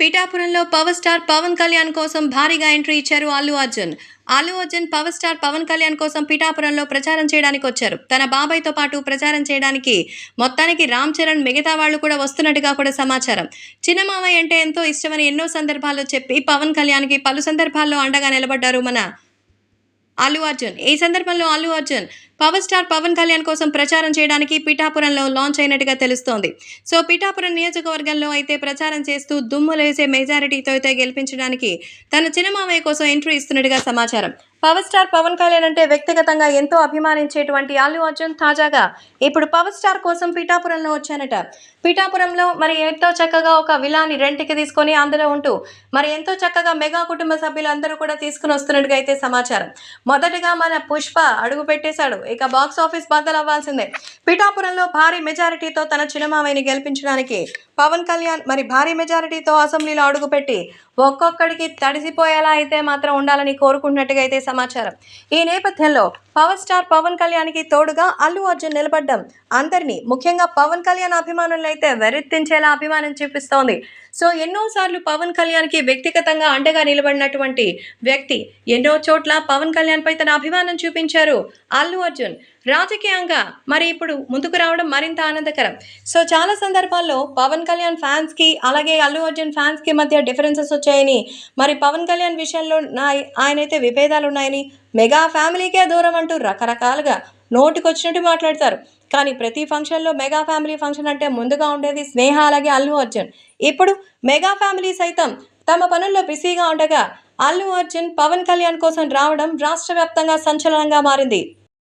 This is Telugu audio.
పిఠాపురంలో పవర్ స్టార్ పవన్ కళ్యాణ్ కోసం భారీగా ఎంట్రీ ఇచ్చారు అల్లు అర్జున్. అల్లు అర్జున్ పవర్ స్టార్ పవన్ కళ్యాణ్ కోసం పిఠాపురంలో ప్రచారం చేయడానికి వచ్చారు. తన బాబాయ్తో పాటు ప్రచారం చేయడానికి మొత్తానికి రామ్ చరణ్ మిగతా వాళ్ళు కూడా వస్తున్నట్టుగా కూడా సమాచారం. చిన్న మామయ్య అంటే ఎంతో ఇష్టమని ఎన్నో సందర్భాల్లో చెప్పి పవన్ కళ్యాణ్కి పలు సందర్భాల్లో అండగా నిలబడ్డారు మన అల్లు అర్జున్. ఈ సందర్భంలో అల్లు అర్జున్ పవర్ స్టార్ పవన్ కళ్యాణ్ కోసం ప్రచారం చేయడానికి పిఠాపురంలో లాంచ్ అయినట్టుగా తెలుస్తోంది. సో పిఠాపురం నియోజకవర్గంలో అయితే ప్రచారం చేస్తూ దుమ్ములేసే మెజారిటీతో అయితే గెలిపించడానికి తన చిన్నమామయ్య కోసం ఎంట్రీ ఇస్తున్నట్టుగా సమాచారం. పవర్ స్టార్ పవన్ కళ్యాణ్ అంటే వ్యక్తిగతంగా ఎంతో అభిమానించేటువంటి అల్లు అర్జున్ తాజాగా ఇప్పుడు పవర్ స్టార్ కోసం పిఠాపురంలో వచ్చానట. పిఠాపురంలో మరి ఎంతో చక్కగా ఒక విలాని రెంట్కి తీసుకొని అందులో ఉంటూ మరి ఎంతో చక్కగా మెగా కుటుంబ సభ్యులందరూ కూడా తీసుకుని వస్తున్నట్టుగా అయితే సమాచారం. మొదటగా మన పుష్ప అడుగు పెట్టేశాడు. ఇక బాక్స్ ఆఫీస్ బద్దలు అవ్వాల్సిందే. పిఠాపురంలో భారీ మెజారిటీతో తన చిన్నమామయ్యని గెలిపించడానికి పవన్ కళ్యాణ్ మరి భారీ మెజారిటీతో అసెంబ్లీలో అడుగుపెట్టి ఒక్కొక్కడికి తడిసిపోయేలా అయితే మాత్రం ఉండాలని కోరుకుంటున్నట్టుగా అయితే సమాచారం. ఈ నేపథ్యంలో పవర్ స్టార్ పవన్ కళ్యాణ్కి తోడుగా అల్లు అర్జున్ నిలబడ్డం అందరినీ ముఖ్యంగా పవన్ కళ్యాణ్ అభిమానులను అయితే వెరెత్తించేలా అభిమానం చూపిస్తోంది. సో ఎన్నోసార్లు పవన్ కళ్యాణ్కి వ్యక్తిగతంగా అండగా నిలబడినటువంటి వ్యక్తి ఎన్నో చోట్ల పవన్ కళ్యాణ్పై తన అభిమానం చూపించారు అల్లు అర్జున్. రాజకీయంగా మరి ఇప్పుడు ముందుకు రావడం మరింత ఆనందకరం. సో చాలా సందర్భాల్లో పవన్ కళ్యాణ్ ఫ్యాన్స్కి అలాగే అల్లు అర్జున్ ఫ్యాన్స్కి మధ్య డిఫరెన్సెస్ వచ్చాయని, మరి పవన్ కళ్యాణ్ విషయంలో ఆయనైతే విభేదాలు ఉన్నాయని, మెగా ఫ్యామిలీకే దూరం అంటూ రకరకాలుగా నోటికొచ్చినట్టు మాట్లాడతారు. కానీ ప్రతి ఫంక్షన్లో మెగా ఫ్యామిలీ ఫంక్షన్ అంటే ముందుగా ఉండేది స్నేహ అలాగే అల్లు అర్జున్. ఇప్పుడు మెగా ఫ్యామిలీ సైతం తమ పనుల్లో బిజీగా ఉండగా అల్లు అర్జున్ పవన్ కళ్యాణ్ కోసం రావడం రాష్ట్ర వ్యాప్తంగా సంచలనంగా మారింది.